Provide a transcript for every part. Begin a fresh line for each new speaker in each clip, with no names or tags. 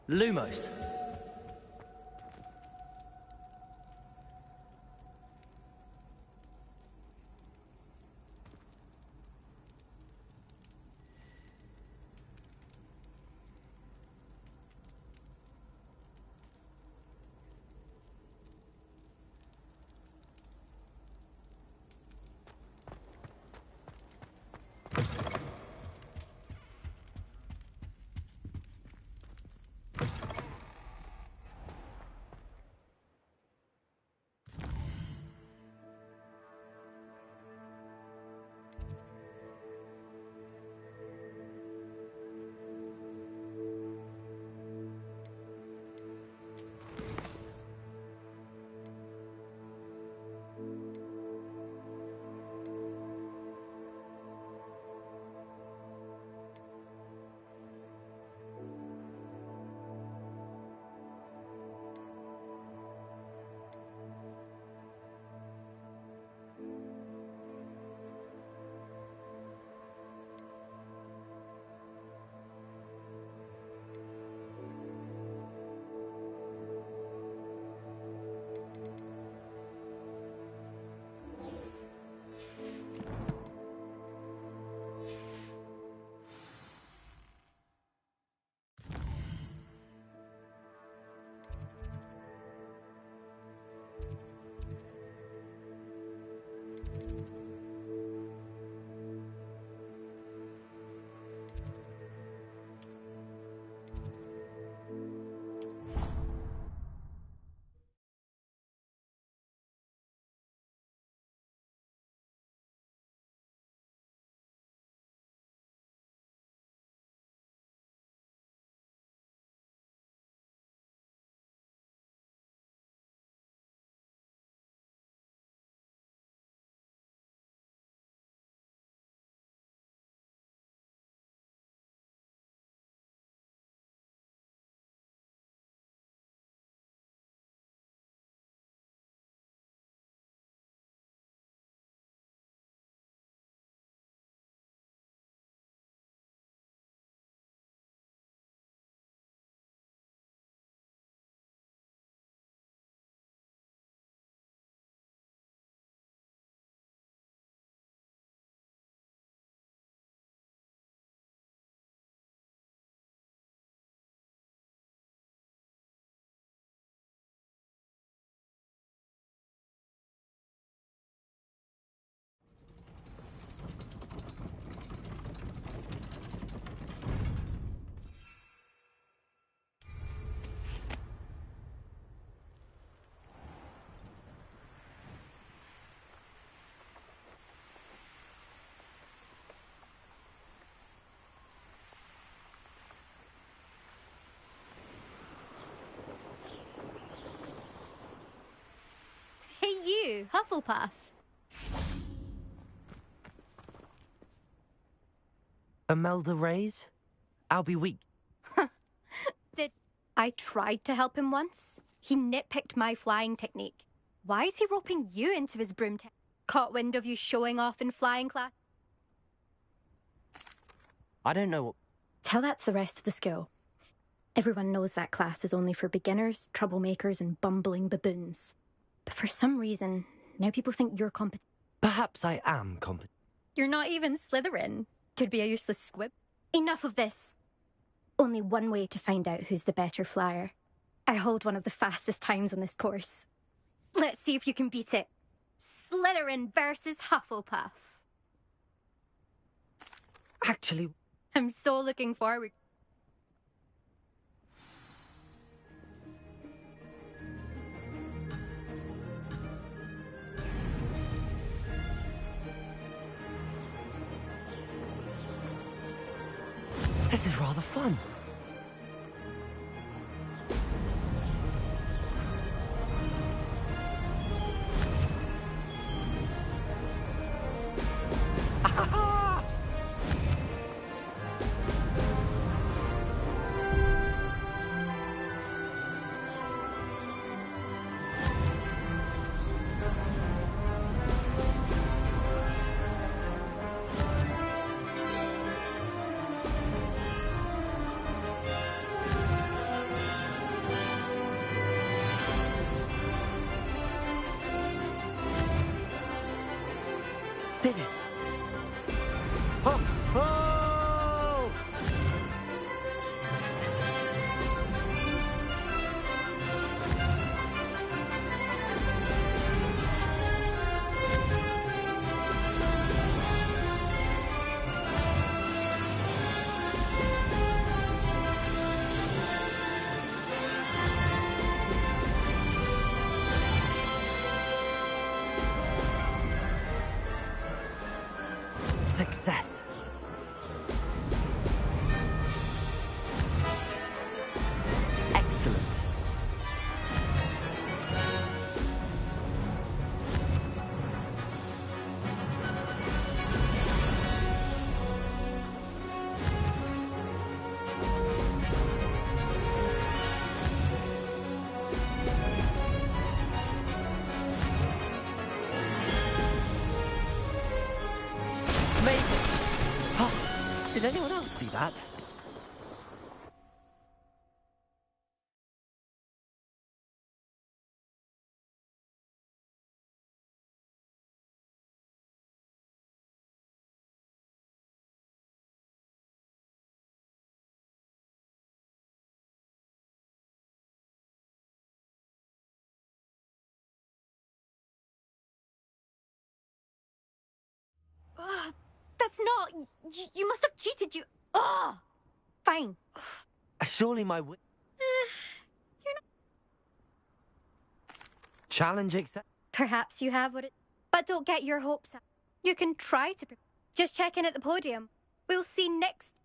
Lumos.
Hey you, Hufflepuff.
Imelda Reyes? I'll be weak.
Did I tried to help him once? He nitpicked my flying technique. Why is he roping you into his broom Caught wind of you showing off in flying class?
I don't know what...
Tell that to the rest of the school. Everyone knows that class is only for beginners, troublemakers, and bumbling baboons. But for some reason, now people think you're competent.
Perhaps I am competent.
You're not even Slytherin. Could be a useless squib. Enough of this. Only one way to find out who's the better flyer. I hold one of the fastest times on this course. Let's see if you can beat it. Slytherin versus Hufflepuff.
Actually...
I'm so looking forward.
This is rather fun. did it! Ho! Ho! Success. Excellent. Made it. Oh, did anyone else see that?
Ugh, that's not... You must have cheated, you... Ugh! Fine.
Surely my
You're not...
challenge accept.
Perhaps you have what it... But don't get your hopes up. You can try to... Just check in at the podium. We'll see next...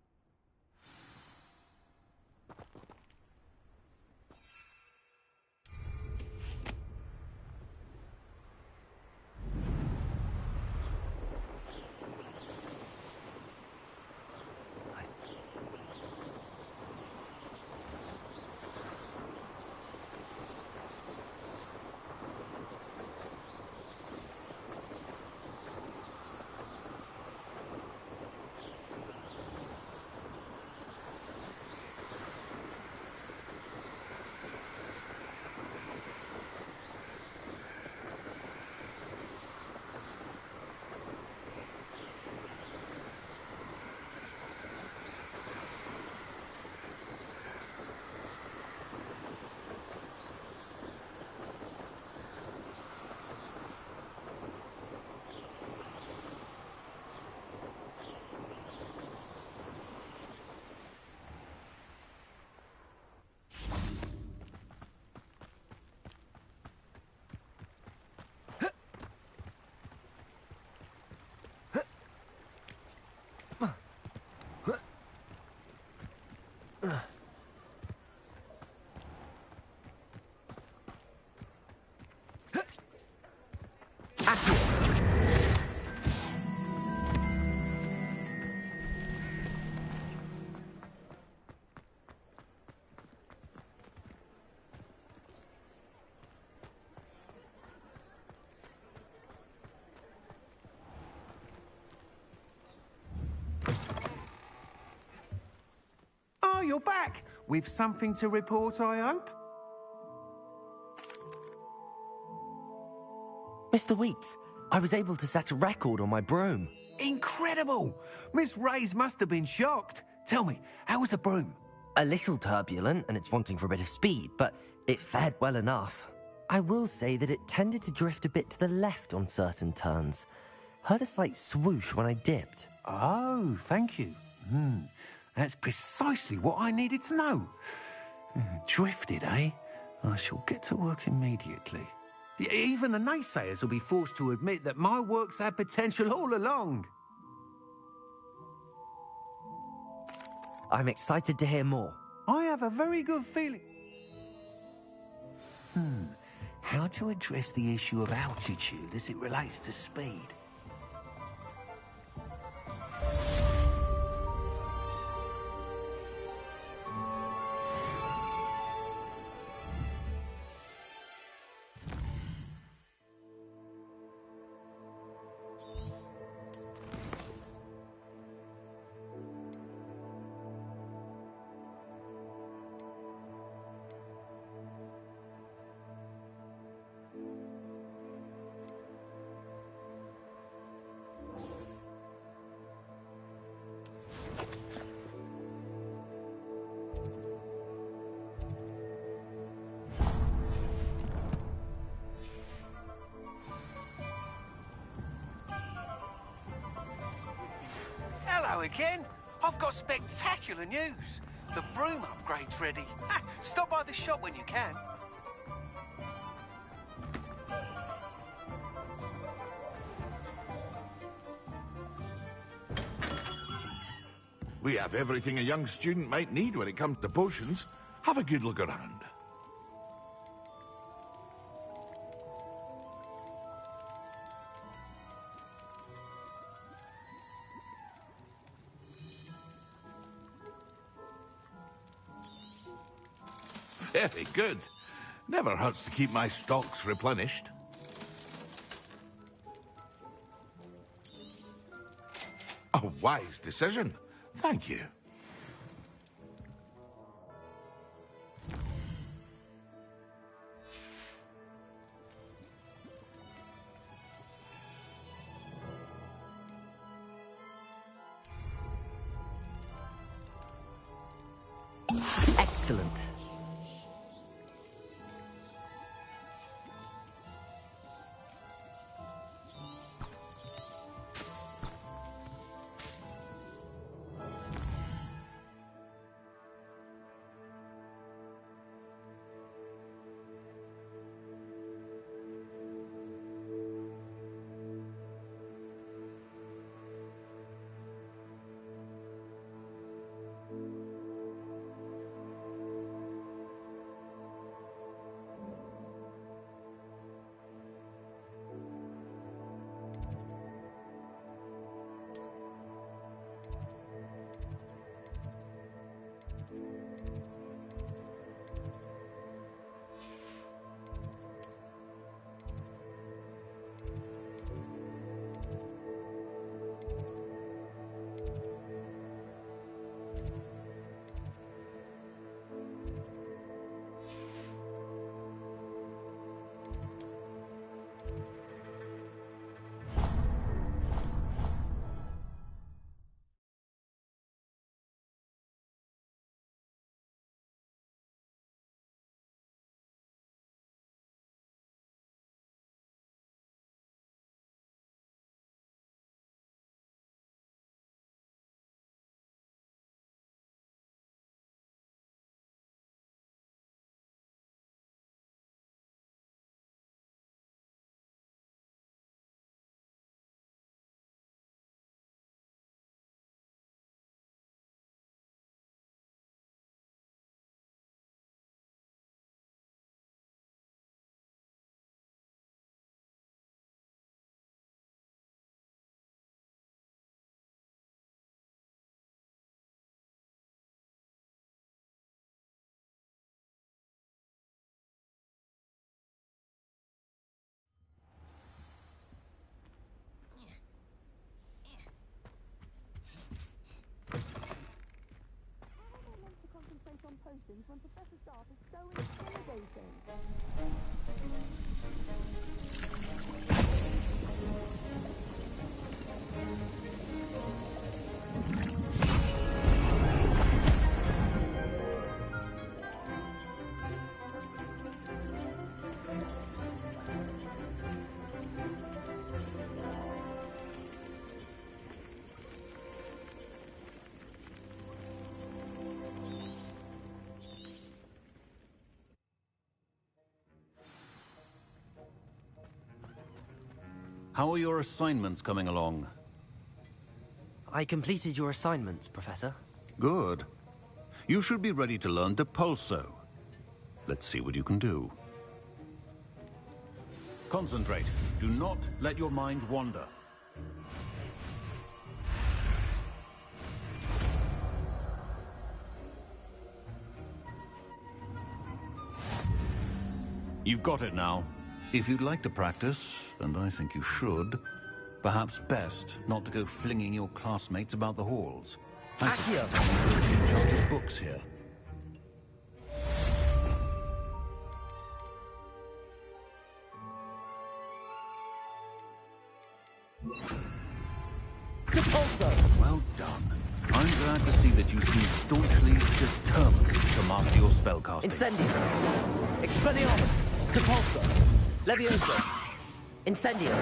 Oh, you're back! With something to report, I hope?
Mr. Weeks, I was able to set a record on my broom.
Incredible! Miss Reyes must have been shocked. Tell me, how was the broom?
A little turbulent and it's wanting for a bit of speed, but it fared well enough. I will say that it tended to drift a bit to the left on certain turns. Heard a slight swoosh when I dipped.
Oh, thank you. That's precisely what I needed to know. Drifted, eh? I shall get to work immediately. Even the naysayers will be forced to admit that my work's had potential all along.
I'm excited to hear more.
I have a very good feeling. How to address the issue of altitude as it relates to speed? again. I've got spectacular news. The broom upgrade's ready. Stop by the shop when you can.
We have everything a young student might need when it comes to potions. Have a good look around. Very good. Never hurts to keep my stocks replenished. A wise decision. Thank you.
Excellent.
On potions when Professor Sharp is so intimidating.
How are your assignments coming along?
I completed your assignments, Professor.
Good. You should be ready to learn Depulso. Let's see what you can do. Concentrate. Do not let your mind wander. You've got it now. If you'd like to practice, and I think you should, perhaps best not to go flinging your classmates about the halls.
Accio!
Enchanted books here.
Depulso!
Well done. I'm glad to see that you seem staunchly determined to master your spellcasting.
Incendio! Expelliarmus! Depulso! Levioso! Incendio!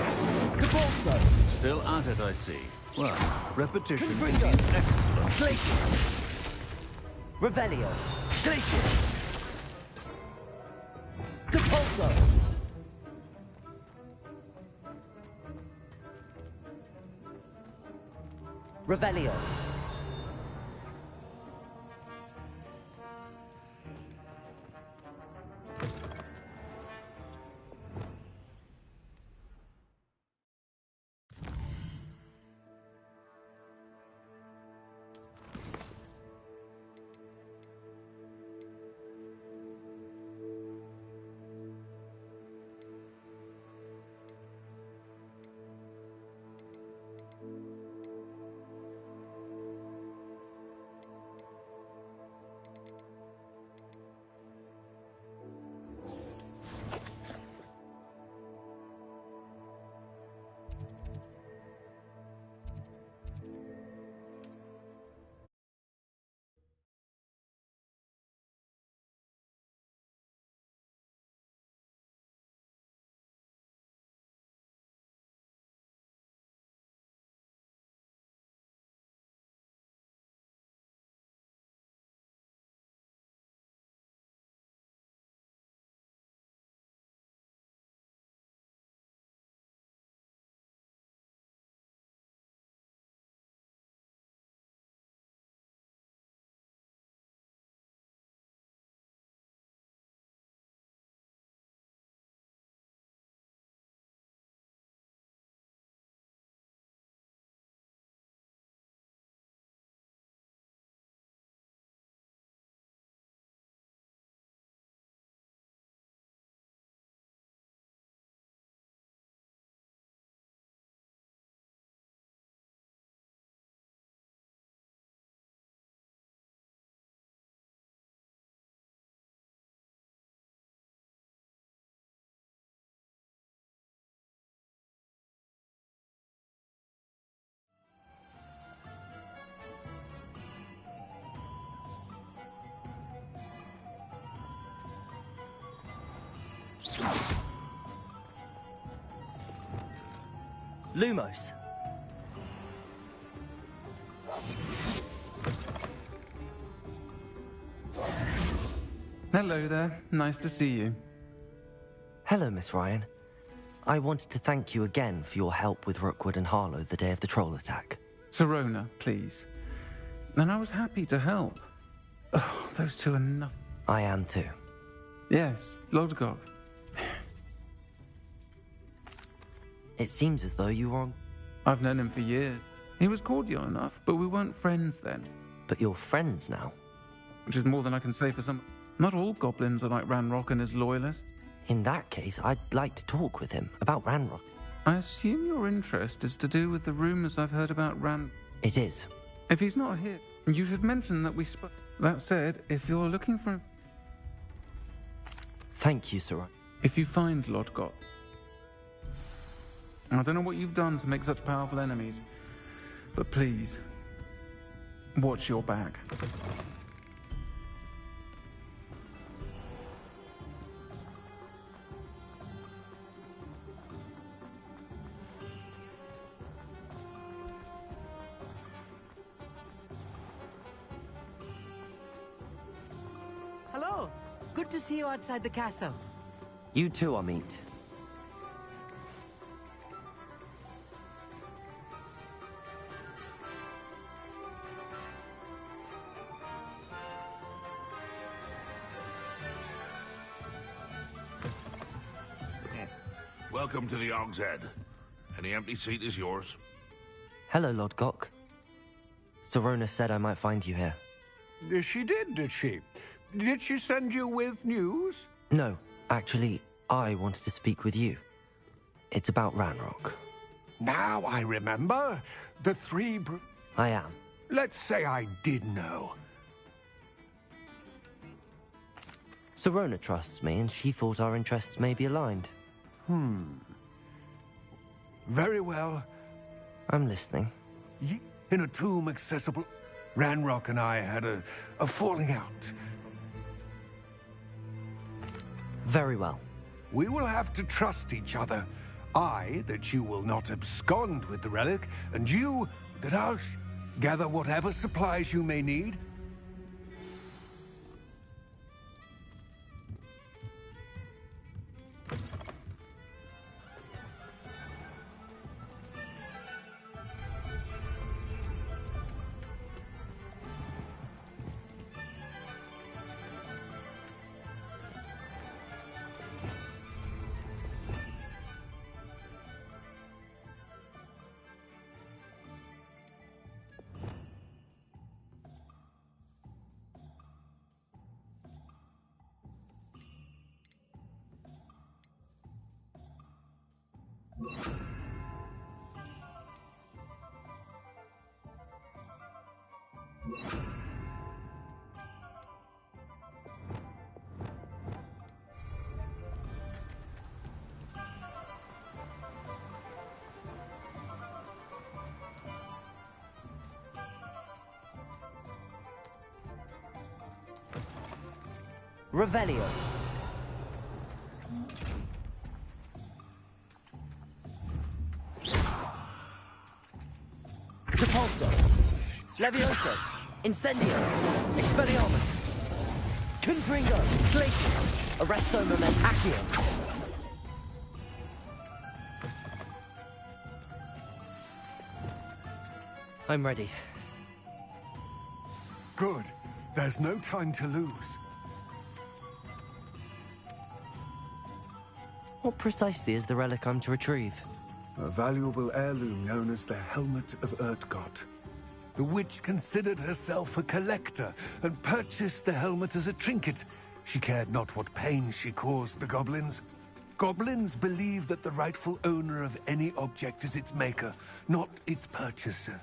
Depulso!
Still at it, I see. Well, repetition is
Confringo.
excellent.
Glacius! Revelio! Glacius! Depulso! Revelio! Lumos.
Hello there. Nice to see you.
Hello, Miss Ryan. I wanted to thank you again for your help with Rookwood and Harlow the day of the troll attack.
Sirona, please. And I was happy to help. Oh, those two are nothing.
I am too.
Yes, Lodgok.
It seems as though you were on...
I've known him for years. He was cordial enough, but we weren't friends then.
But you're friends now.
Which is more than I can say for some... Not all goblins are like Ranrock and his loyalists.
In that case, I'd like to talk with him about Ranrock.
I assume your interest is to do with the rumors I've heard about
It is.
If he's not here, you should mention that we spoke. That said, if you're looking for...
Thank you, Sir.
If you find Lodgok... I don't know what you've done to make such powerful enemies, but please, watch your back.
Hello. Good to see you outside the castle.
You too, Amit.
Welcome to the Og's Head. Any empty seat is yours.
Hello, Lodgok. Sirona said I might find you here.
She did she? Did she send you with news?
No, actually, I wanted to speak with you. It's about Ranrock.
Now I remember. The
I am.
Let's say I did know.
Sirona trusts me, and she thought our interests may be aligned.
Very well.
I'm listening.
In a tomb accessible, Ranrock and I had a falling out.
Very well.
We will have to trust each other. I, that you will not abscond with the relic, and you Garage, gather whatever supplies you may need.
Revelio. Repulso. Levioso. Incendio. Expelliarmus. Confringo. Glacius. Arresto Moment Accio. I'm ready.
Good. There's no time to lose.
What precisely is the relic I'm to retrieve?
A valuable heirloom known as the Helmet of Urtgott. The witch considered herself a collector and purchased the helmet as a trinket. She cared not what pain she caused the goblins. Goblins believe that the rightful owner of any object is its maker, not its purchaser.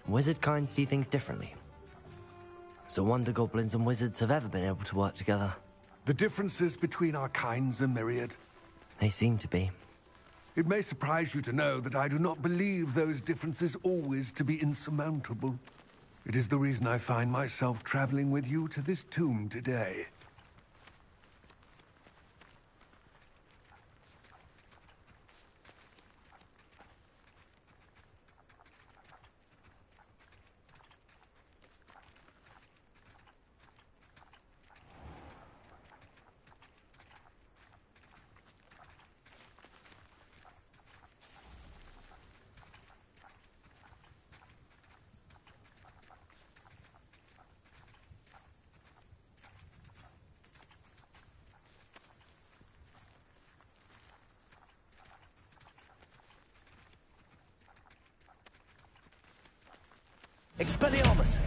Wizard kind see things differently. It's a wonder goblins and wizards have ever been able to work together.
The differences between our kinds are myriad.
They seem to be.
It may surprise you to know that I do not believe those differences always to be insurmountable. It is the reason I find myself traveling with you to this tomb today.
Expelliarmus!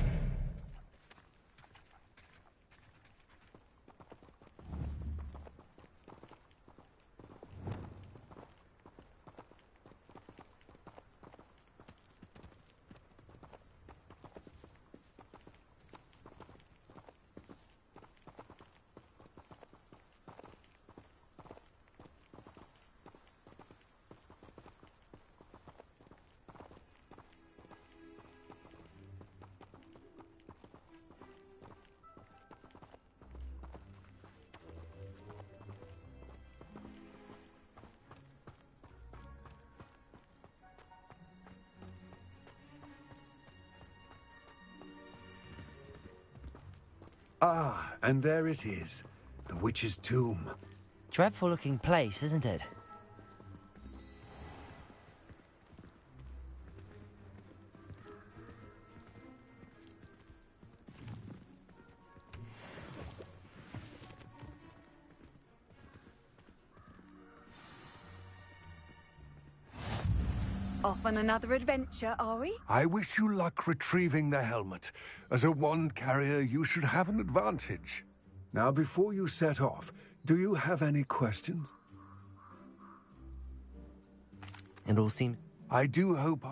Ah, and there it is. The witch's tomb.
Dreadful looking place, isn't it?
Off on another adventure, are we?
I wish you luck retrieving the helmet. As a wand carrier, you should have an advantage. Now, before you set off, do you have any questions?
It all seems...
I do hope...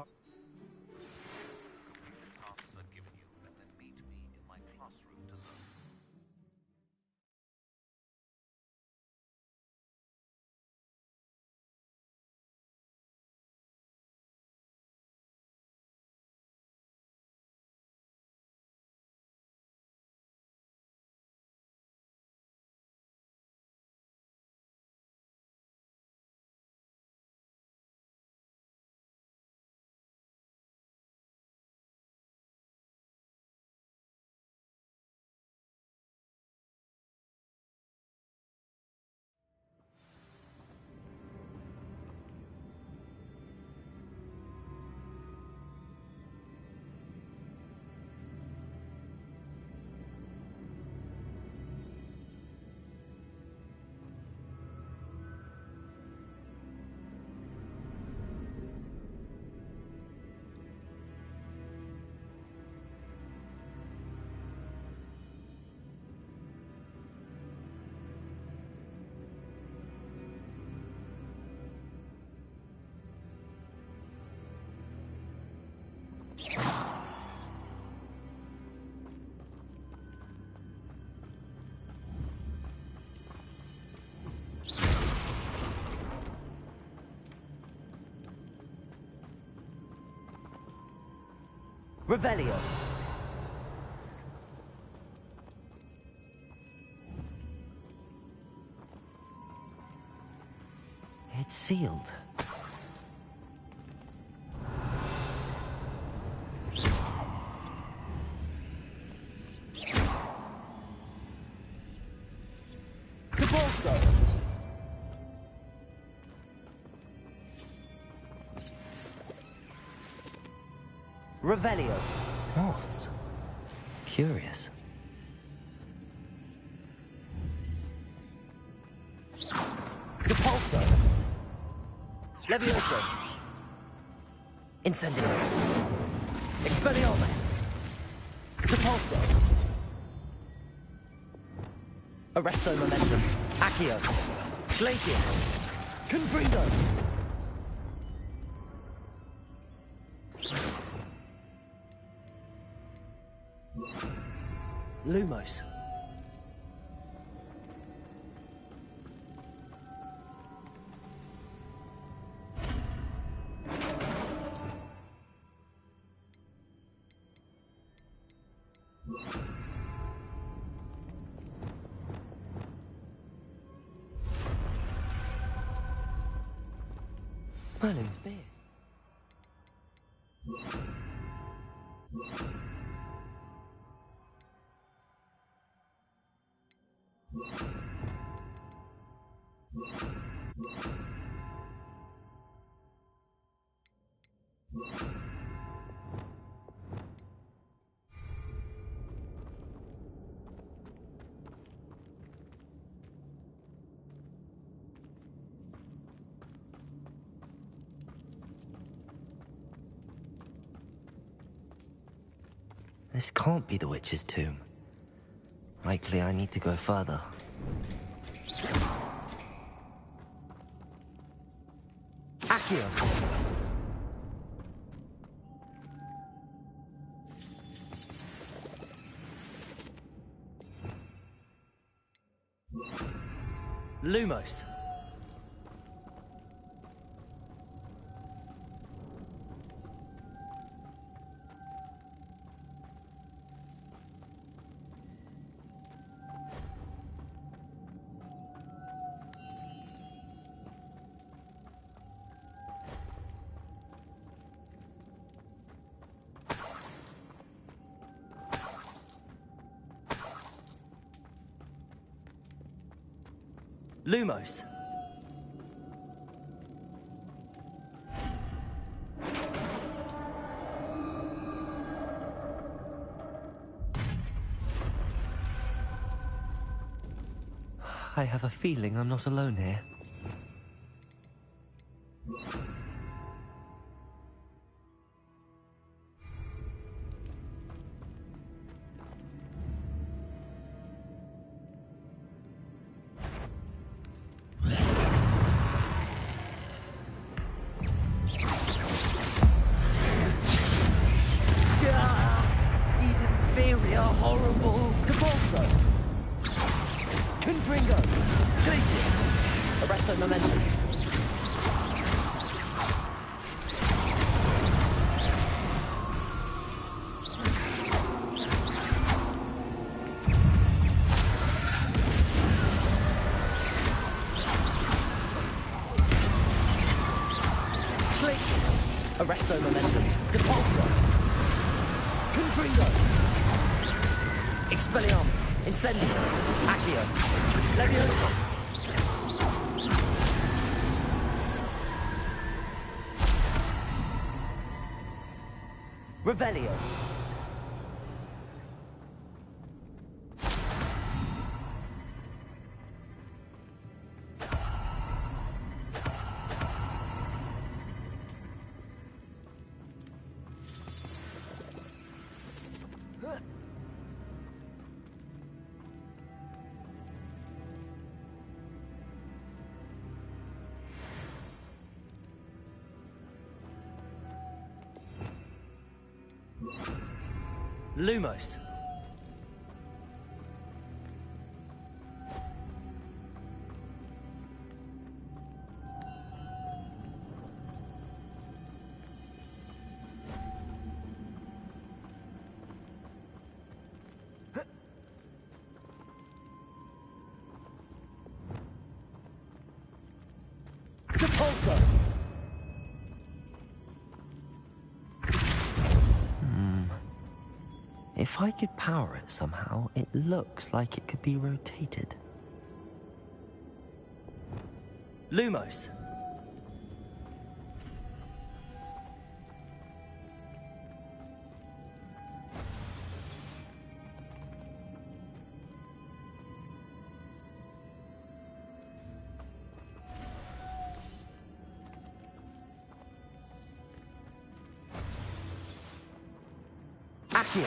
Revelio. It's sealed. Cabalso. Revelio. Moths. Curious. Depulso. Levioso. Incendio. Expelliarmus. Depulso. Arresto Momentum. Accio. Glacius. Confringo. Lumos. Merlin's beard. This can't be the witch's tomb. Likely I need to go further. Accio. Lumos. Lumos. I have a feeling I'm not alone here. These inferior, horrible... Depulso. Confringo. Glacius. Arresto Momentum. Glacius. Arresto Momentum. Depulso. Confringo. Expelliarmus. Incendio. Accio. Levioso. Revelio. Lumos. Depulso. If I could power it somehow, it looks like it could be rotated. Lumos. Accio.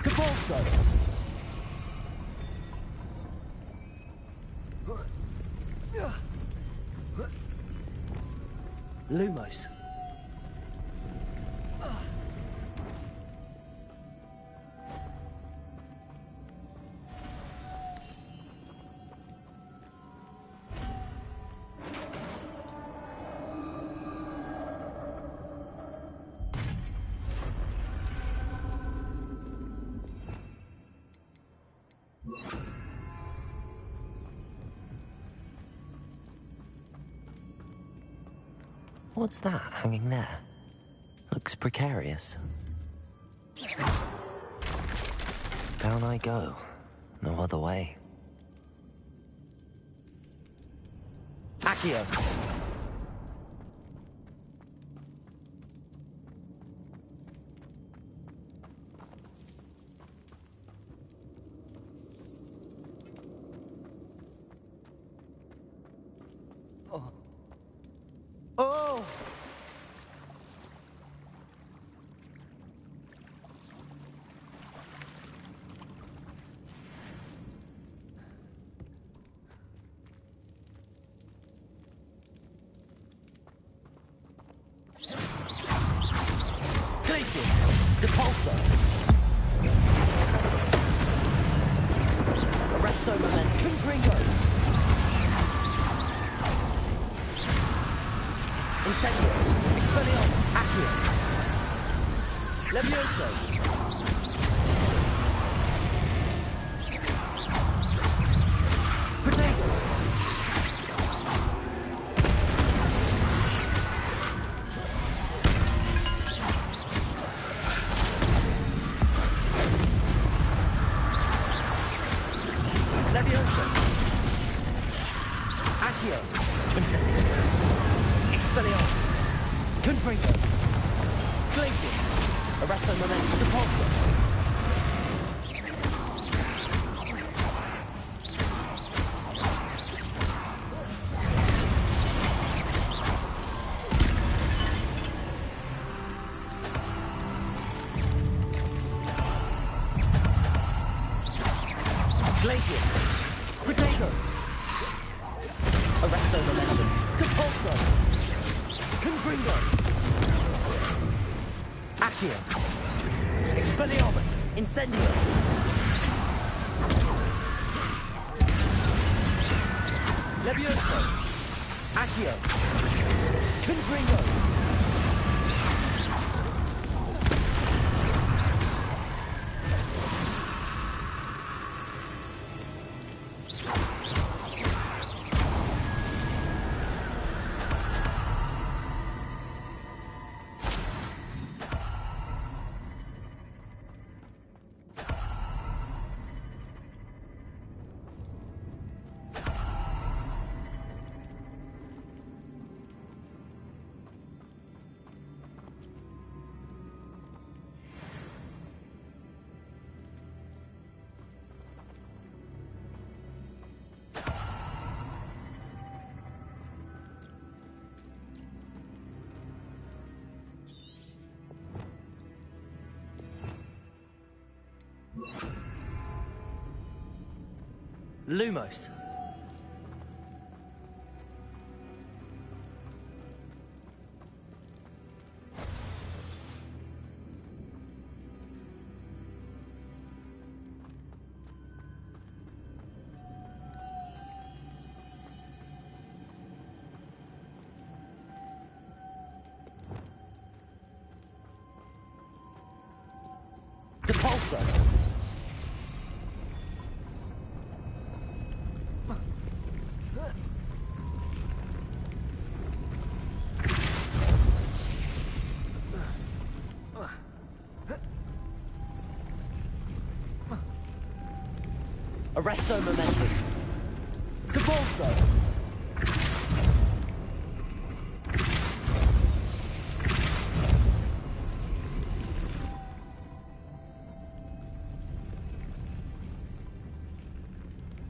Depulso. Lumos. What's that hanging there? Looks precarious. Down I go. No other way. Accio! Oh. Oh! Glacius! Depulso! Arresto Momentum! Confringo! Incendio! Expelliarmus! Accio! Levioso! Protego! Levioso! Accio! Incendio! Expelliarmus! Confringo! Glacius! Arresto Momentum! Depulso! Glacius! Protego! Arresto Momentum! Depulso! Confringo! Accio! Expelliarmus! Incendio! Levioso! Accio! Confringo! Lumos. Depulso! Arresto momentum. Depulso!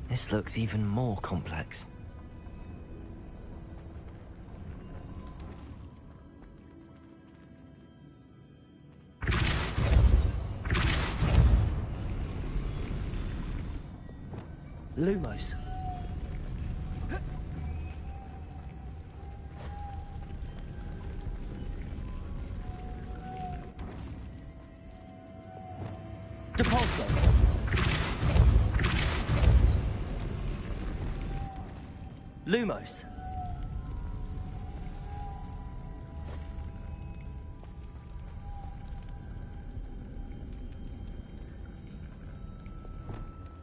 This looks even more complex. Lumos. Depulso. Lumos.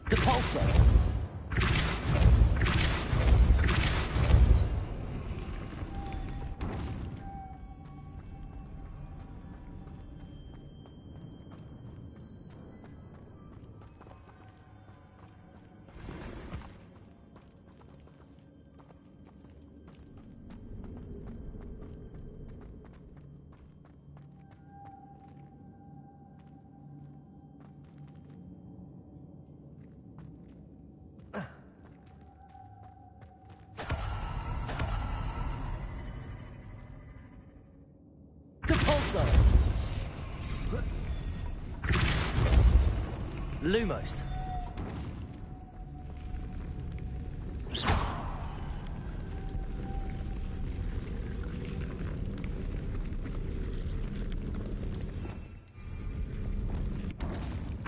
Depulso. Depulso. Lumos.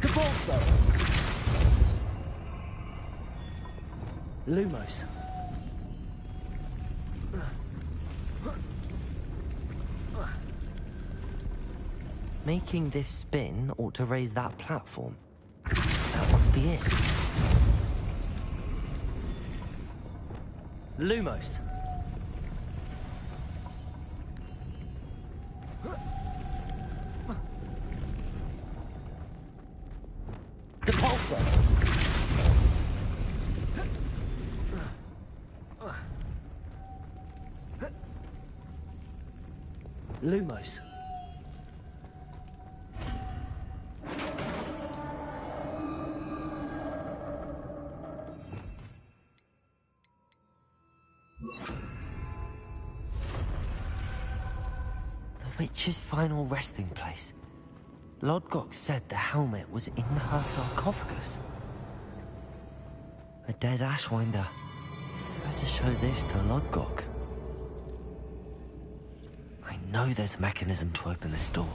Depulso. Lumos. Making this spin ought to raise that platform. That must be it. Lumos. Depulso. Lumos. The witch's final resting place. Lodgok said the helmet was in her sarcophagus. A dead Ashwinder. Better show this to Lodgok. I know there's a mechanism to open this door.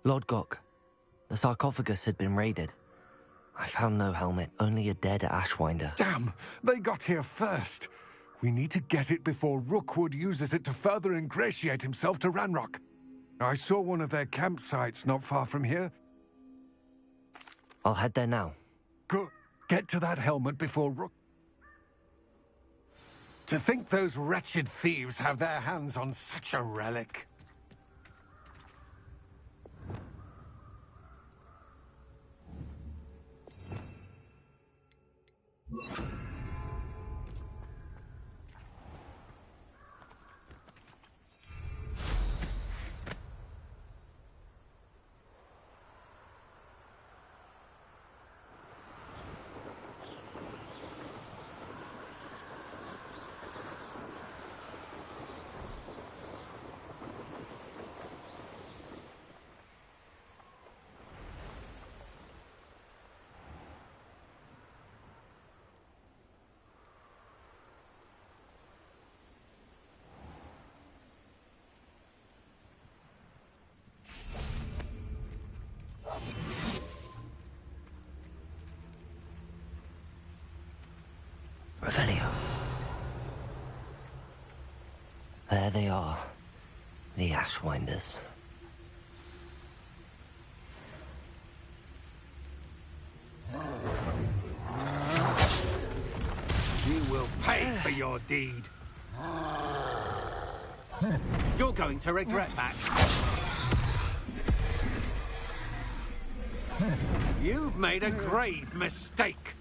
Lodgok, sarcophagus had been raided. I found no helmet, only a dead Ashwinder.
Damn! They got here first. We need to get it before Rookwood uses it to further ingratiate himself to Ranrock. I saw one of their campsites not far from here.
I'll head there now.
Good. Get to that helmet before Rook... To think those wretched thieves have their hands on such a relic.
Revelio. There they are. The Ashwinders.
You will pay for your deed.
You're going to regret that.
You've made a grave mistake.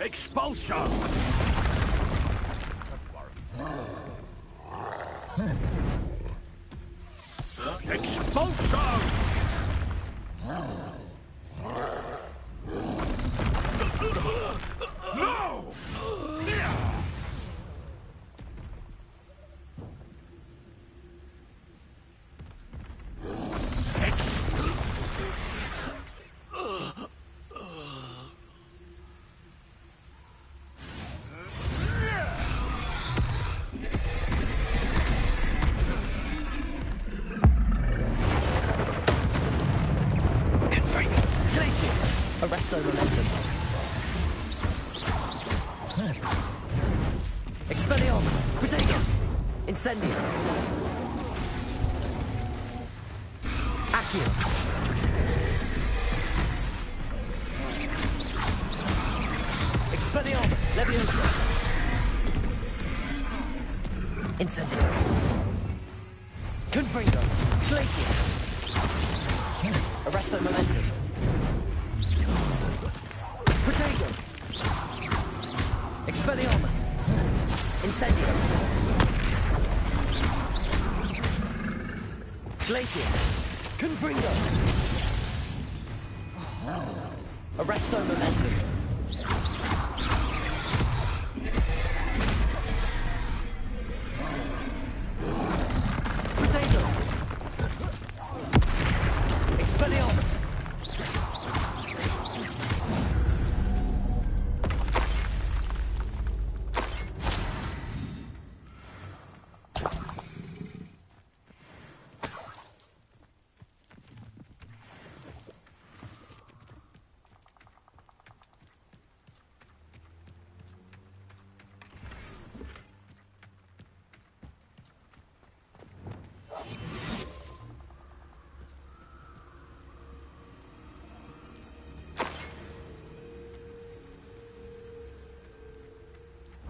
Expulsion! Expulsion! No!
Arrest their momentum. Expelliarmus! Protego! Incendio! Accio! Expelliarmus! Leviosa! Incendio! Confringo! Glacier! Arrest their momentum. Protego! Expelliarmus! Incendio! Glacius! Confringo! Arresto momentum! Protego! Expelliarmus!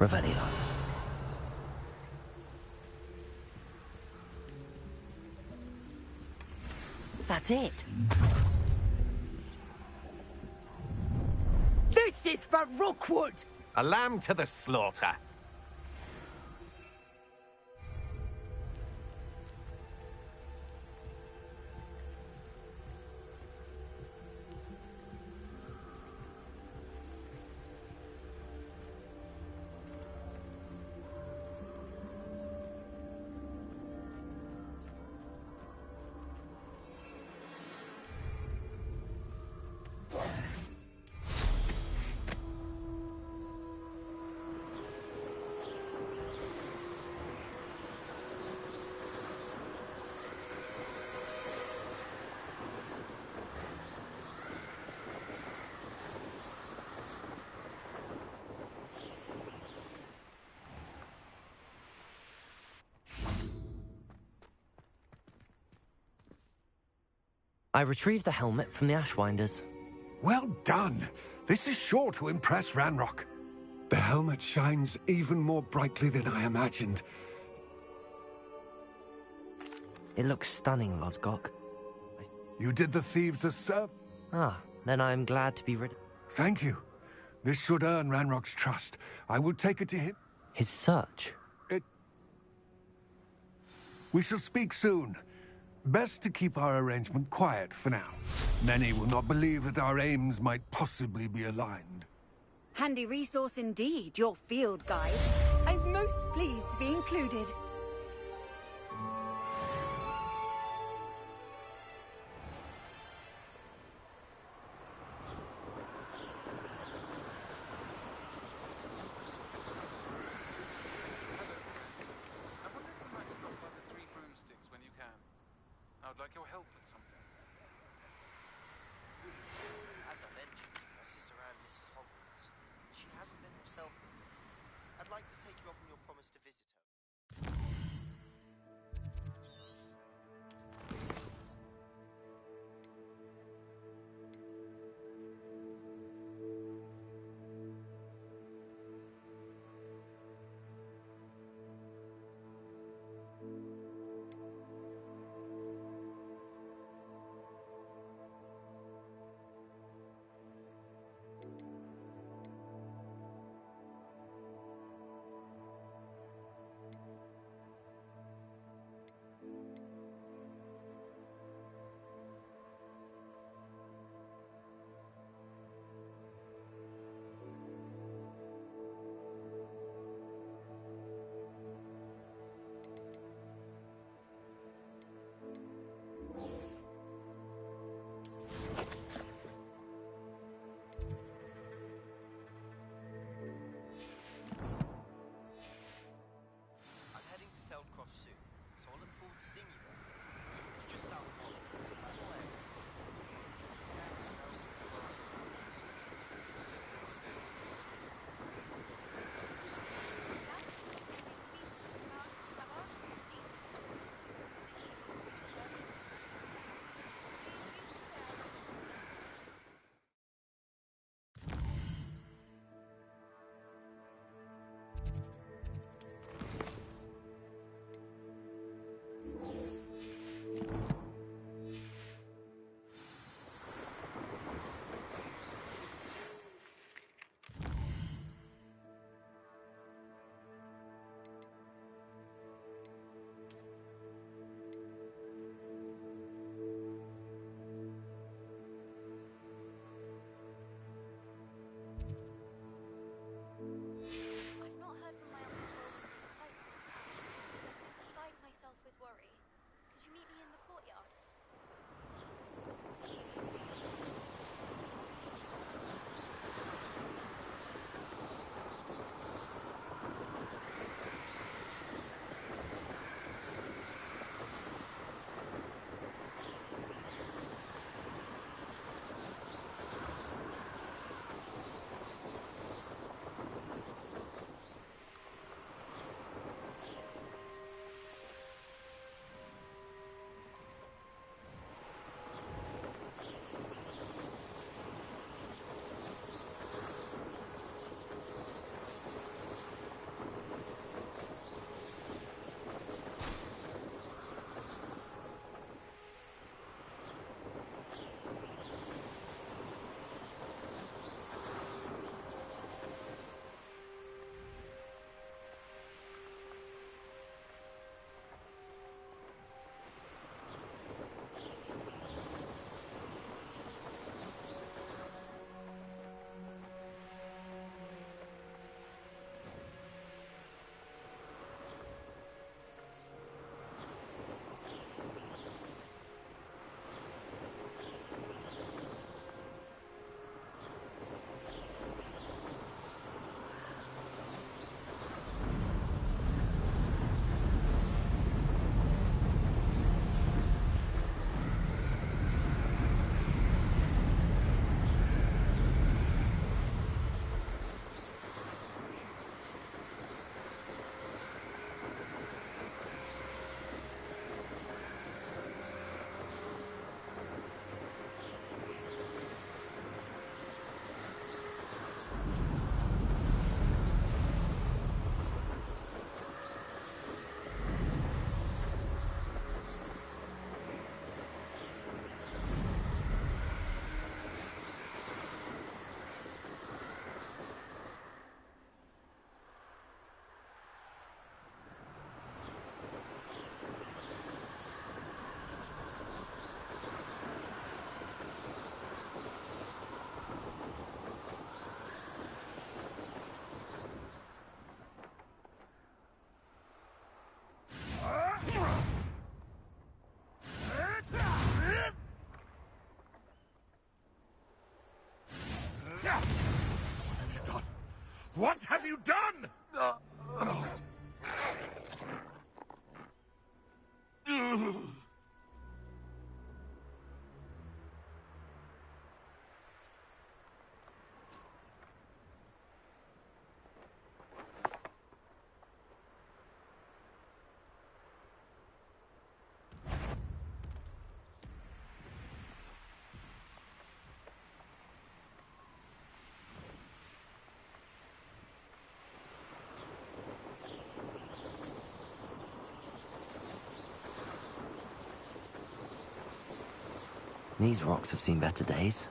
Revelio. That's it.
This is for Rookwood!
A lamb to the slaughter.
I retrieved the helmet from the Ashwinders.
Well done. This is sure to impress Ranrock. The helmet shines even more brightly than I imagined.
It looks stunning, Lodgok.
You did the thieves a service.
Ah, then I am glad to be rid.
Thank you. This should earn Ranrock's trust. I will take it to him.
His search?
We shall speak soon. Best to keep our arrangement quiet for now. Many will not believe that our aims might possibly be aligned.
Handy resource indeed, your field guide. I'm most pleased to be included.
I'd like your help with something.
As I mentioned, my sister Anne misses Hogwarts. She hasn't been herself lately. I'd like to take you up on your promise to visit her.
What have you done?
These rocks have seen better days.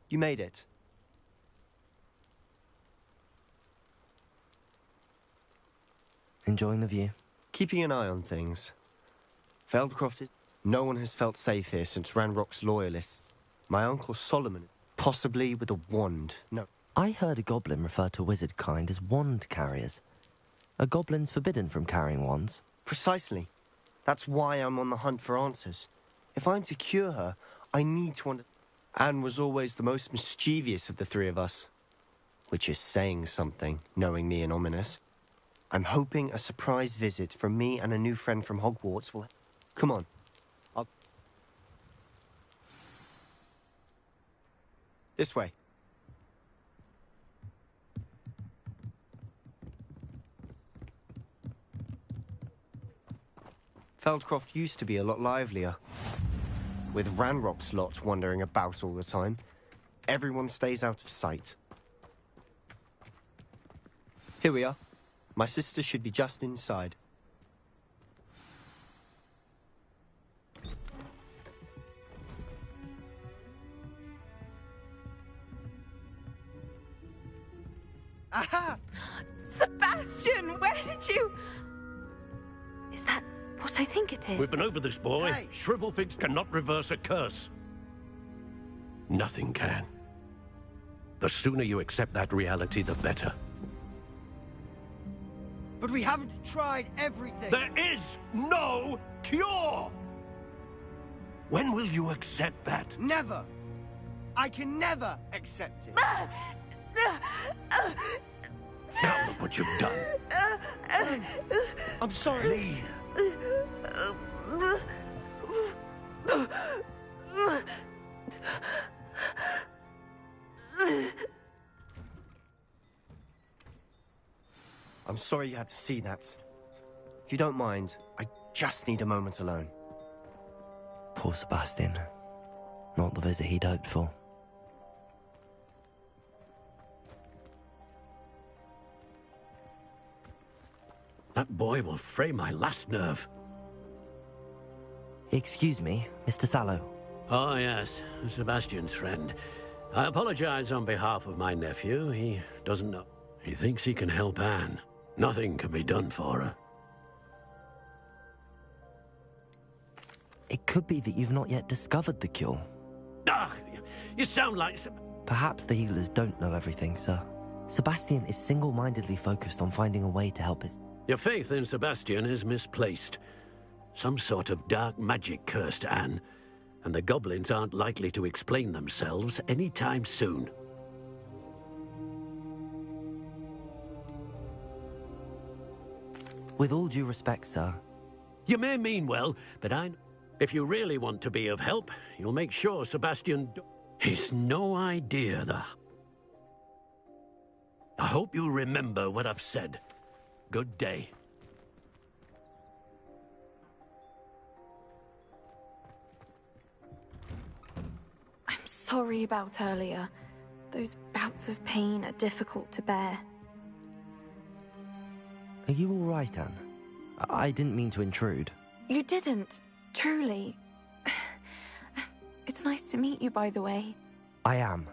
You made it.
Enjoying the view?
Keeping an eye on things. Feldcroft is... No one has felt safe here since Ranrock's loyalists. My uncle Solomon, possibly with a wand. No.
I heard a goblin refer to wizard kind as wand carriers. Are goblins forbidden from carrying wands?
Precisely. That's why I'm on the hunt for answers. If I'm to cure her, I need to understand. Anne was always the most mischievous of the three of us. Which is saying something, knowing me and Ominous. I'm hoping a surprise visit from me and a new friend from Hogwarts will... Come on. This way. Feldcroft used to be a lot livelier. With Ranrock's lot wandering about all the time, everyone stays out of sight. Here we are. My sister should be just inside.
Aha! Sebastian, where did you... Is that what I think it is?
We've been over this, boy.
Hey.
Shrivelfigs cannot reverse a curse. Nothing can. The sooner you accept that reality, the better.
But we haven't tried everything.
There is no cure! When will you accept that?
Never. I can never accept it.
Now look what you've done.
I'm sorry. I'm sorry you had to see that. If you don't mind, I just need a moment alone.
Poor Sebastian. Not the visit he'd hoped for.
That boy will fray my last nerve.
Excuse me, Mr. Sallow.
Oh, yes, Sebastian's friend. I apologize on behalf of my nephew. He doesn't know. He thinks he can help Anne. Nothing can be done for her.
It could be that you've not yet discovered the cure.
Ah, you sound like...
Perhaps the healers don't know everything, sir. Sebastian is single-mindedly focused on finding a way to help his...
Your faith in Sebastian is misplaced. Some sort of dark magic cursed Anne, and the goblins aren't likely to explain themselves anytime soon.
With all due respect, sir.
You may mean well, but if you really want to be of help, you'll make sure Sebastian... He's no idea, I hope you remember what I've said. Good day.
I'm sorry about earlier. Those bouts of pain are difficult to bear.
Are you all right, Anne? I didn't mean to intrude.
You didn't, truly. It's nice to meet you, by the way.
I am.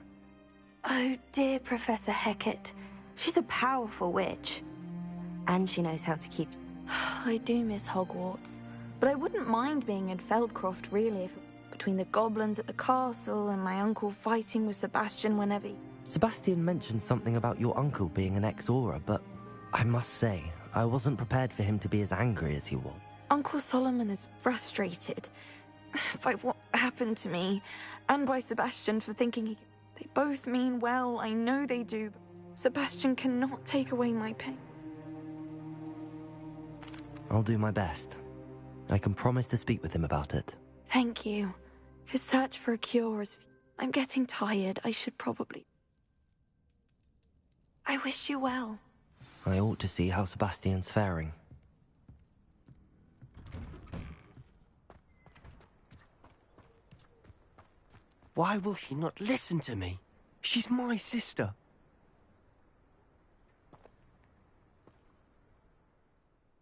Oh, dear Professor Hecat. She's a powerful witch. And she knows how to keep...
I do miss Hogwarts, but But I wouldn't mind being in Feldcroft, really, if between the goblins at the castle and my uncle fighting with Sebastian whenever
Sebastian mentioned something about your uncle being an ex-Auror, but I must say, I wasn't prepared for him to be as angry as he was.
Uncle Solomon is frustrated by what happened to me, and by Sebastian for thinking he... They both mean well, I know they do, but Sebastian cannot take away my pain.
I'll do my best. I can promise to speak with him about it.
Thank you. His search for a cure is... I'm getting tired, I should probably... I wish you well.
I ought to see how Sebastian's faring.
Why will he not listen to me? She's my sister.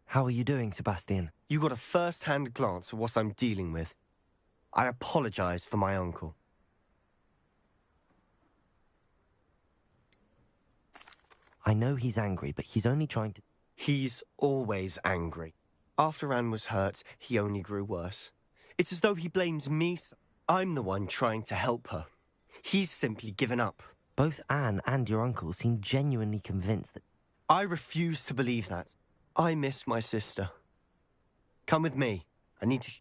How are you doing, Sebastian?
You got a first-hand glance at what I'm dealing with. I apologize for my uncle.
I know he's angry, but he's only trying to...
He's always angry. After Anne was hurt, he only grew worse. It's as though he blames me. I'm the one trying to help her. He's simply given up.
Both Anne and your uncle seem genuinely convinced that...
I refuse to believe that. I miss my sister. Come with me. I need to...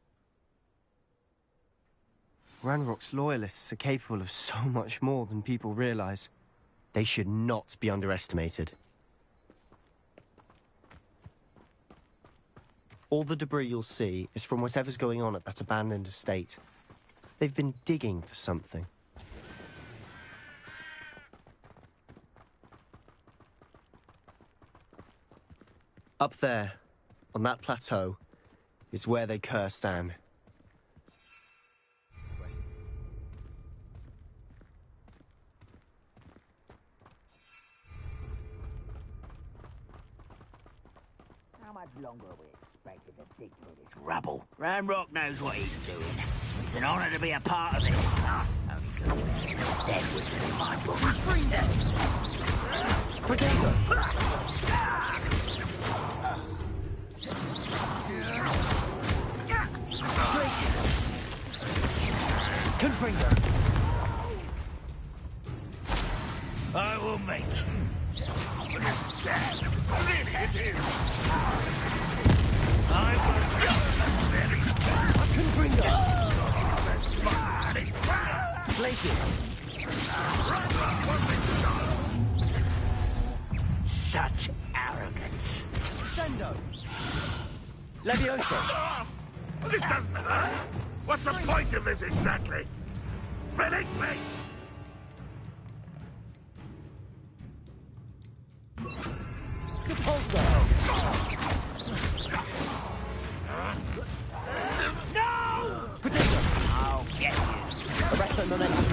Ranrock's loyalists are capable of so much more than people realize. They should not be underestimated. All the debris you'll see is from whatever's going on at that abandoned estate. They've been digging for something. Up there, on that plateau, is where they cursed Anne.
How much longer are we expected to dig through this rubble? Ranrock knows what he's doing. It's an honor to be a part of it. Only good wizards, dead wizards in my book. Bring them!
Confringo!
I will make you. Sad. Really it is. I will
Confringo! Places!
Such arrogance.
Sendo! Levioso!
This doesn't hurt. What's the point of this exactly? Release me!
Depulso!
No!
Potato!
I'll get you.
Arresto momentum.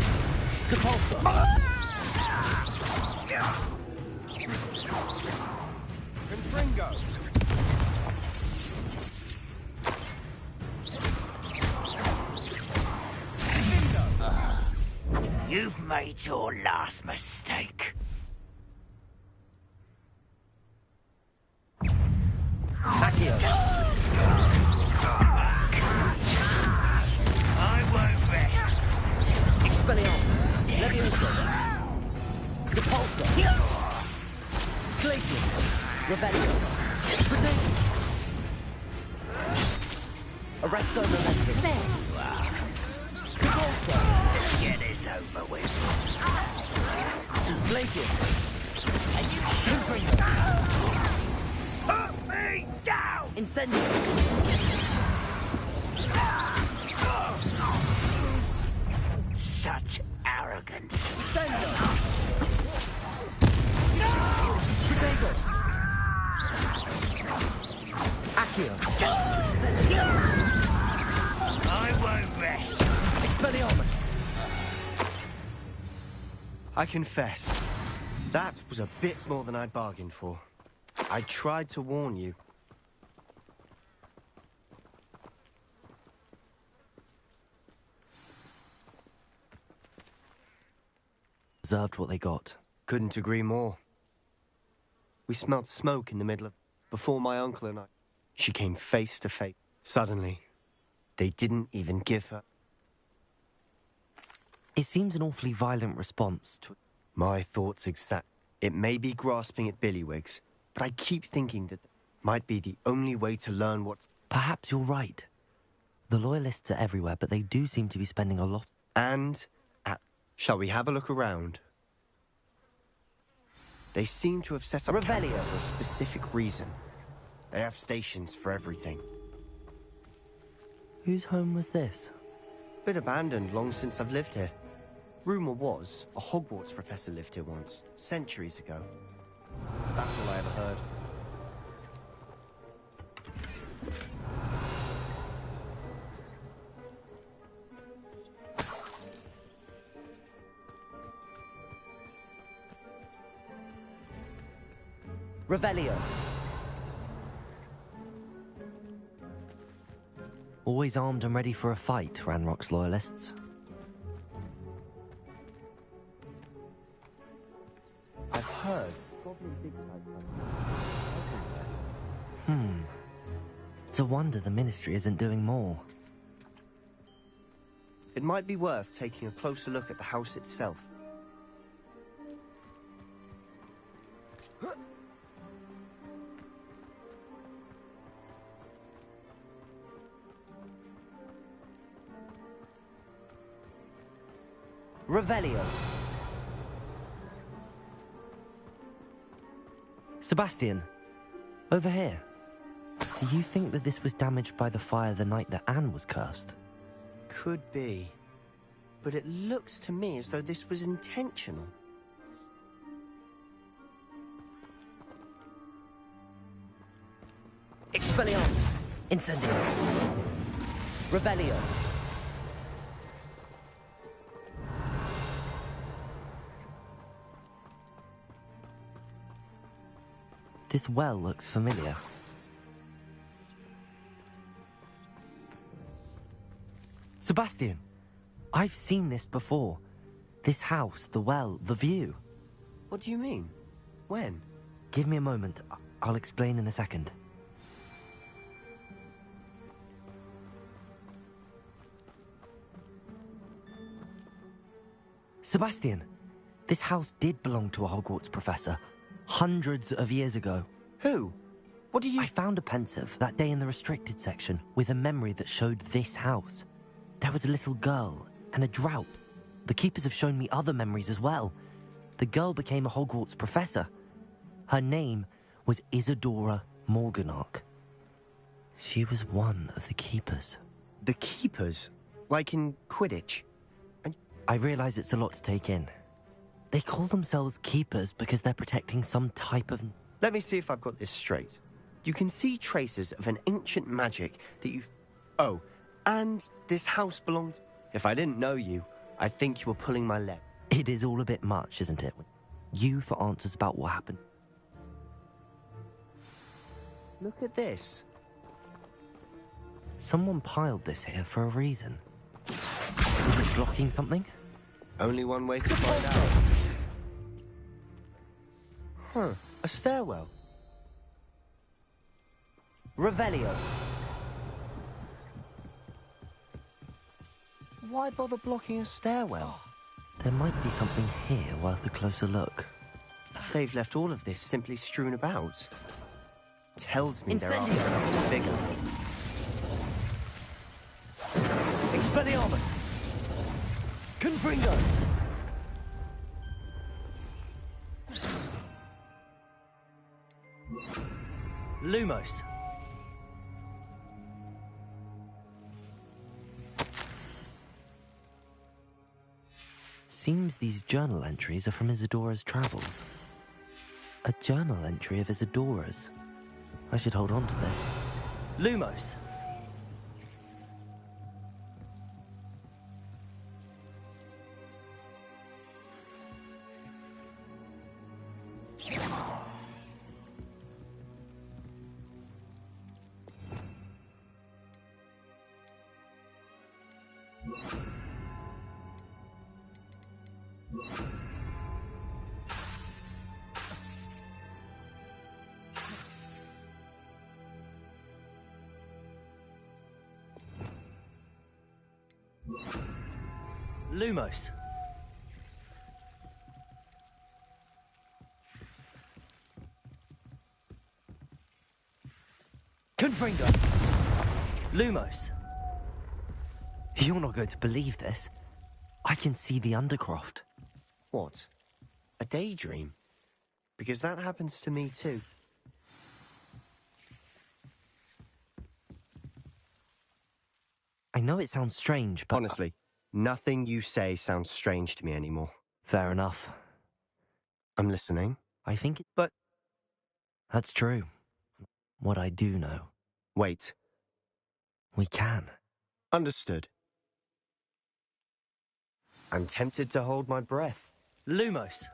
Depulso! Confringo!
You've made your last mistake.
Accio!
I won't rest.
Expelliarmus! Levioso! Depulso! Glacius! Revelio! Potato! Arresto momentum. Depulso!
Let's get this over with.
Glacius!
Put me down!
Incendio!
Such arrogance.
Sendo! Potato! Accio!
I won't rest.
Expelliarmus!
I confess, that was a bit more than I'd bargained for. I tried to warn you.
Deserved what they got.
Couldn't agree more. We smelled smoke in the middle of... Before my uncle and I... She came face to face. Suddenly, they didn't even give her...
It seems an awfully violent response to...
My thoughts exact. It may be grasping at billywhigs, but I keep thinking that might be the only way to learn what...
Perhaps you're right. The Loyalists are everywhere, but they do seem to be spending a lot...
And... Shall we have a look around? They seem to have set up camp for a specific reason. They have stations for everything.
Whose home was this?
Been abandoned long since I've lived here. Rumour was, a Hogwarts professor lived here once, centuries ago. That's all I ever heard.
Revelio. Always armed and ready for a fight, Ranrock's Loyalists.
I've heard.
It's a wonder the Ministry isn't doing more.
It might be worth taking a closer look at the house itself.
Revelio. Sebastian, over here. Do you think that this was damaged by the fire the night that Anne was cursed?
Could be. But it looks to me as though this was intentional.
Expelliarmus! Incendio! Revelio! This well looks familiar. Sebastian, I've seen this before. This house, the well, the view.
What do you mean? When?
Give me a moment. I'll explain in a second. Sebastian, this house did belong to a Hogwarts professor. Hundreds of years ago.
Who? What do you...
I found a pensive that day in the restricted section with a memory that showed this house. There was a little girl and a drought. The keepers have shown me other memories as well. The girl became a Hogwarts professor. Her name was Isadora Morganach. She was one of the keepers.
The keepers? Like in Quidditch?
I realize it's a lot to take in. They call themselves keepers because they're protecting some type of...
Let me see if I've got this straight. You can see traces of an ancient magic that you... Oh, and this house belonged... If I didn't know you, I'd think you were pulling my leg.
It is all a bit much, isn't it? You for answers about what happened.
Look at this.
Someone piled this here for a reason. Is it blocking something?
Only one way to find out. Huh, a stairwell.
Revelio.
Why bother blocking a stairwell?
There might be something here worth a closer look.
They've left all of this simply strewn about. Tells me
Incendio.
there are something bigger.
Expelliarmus! Confringo! Lumos. Seems these journal entries are from Isadora's travels. A journal entry of Isadora's. I should hold on to this. Lumos. Lumos. Confringo. Lumos. You're not going to believe this. I can see the Undercroft.
What? A daydream? Because that happens to me too.
I know it sounds strange, but...
Honestly, nothing you say sounds strange to me anymore.
Fair enough.
I'm listening.
I think it... But... That's true. What I do know.
Wait.
We can.
Understood. I'm tempted to hold my breath.
Lumos.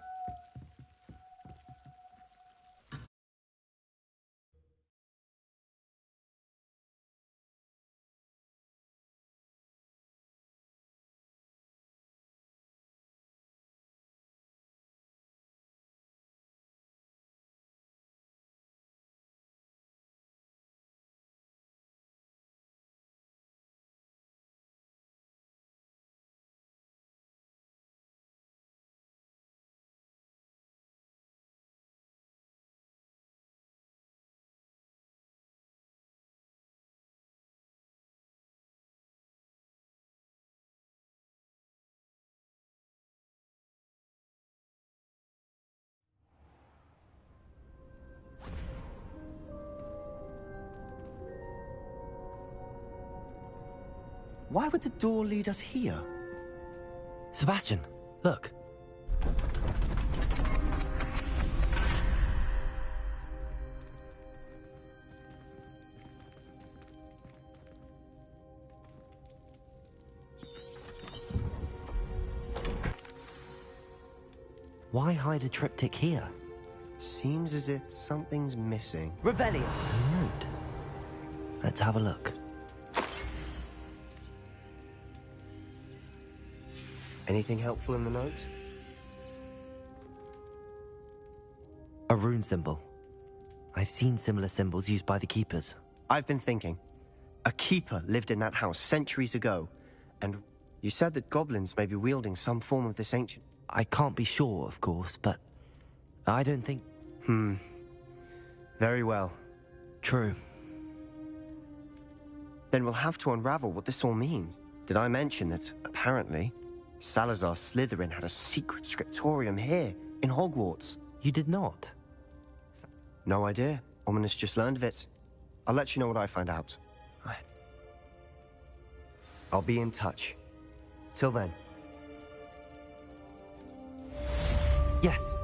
Why would the door lead us here?
Sebastian, look. Why hide a triptych here?
Seems as if something's missing.
Revelio. A note. Let's have a look.
Anything helpful in the note?
A rune symbol. I've seen similar symbols used by the keepers.
I've been thinking. A keeper lived in that house centuries ago, and you said that goblins may be wielding some form of this ancient...
I can't be sure, of course, but I don't think...
Very well.
True.
Then we'll have to unravel what this all means. Did I mention that, apparently, Salazar Slytherin had a secret scriptorium here, in Hogwarts?
You did not?
No idea. Ominous just learned of it. I'll let you know what I find out. I'll be in touch. Till then.
Yes.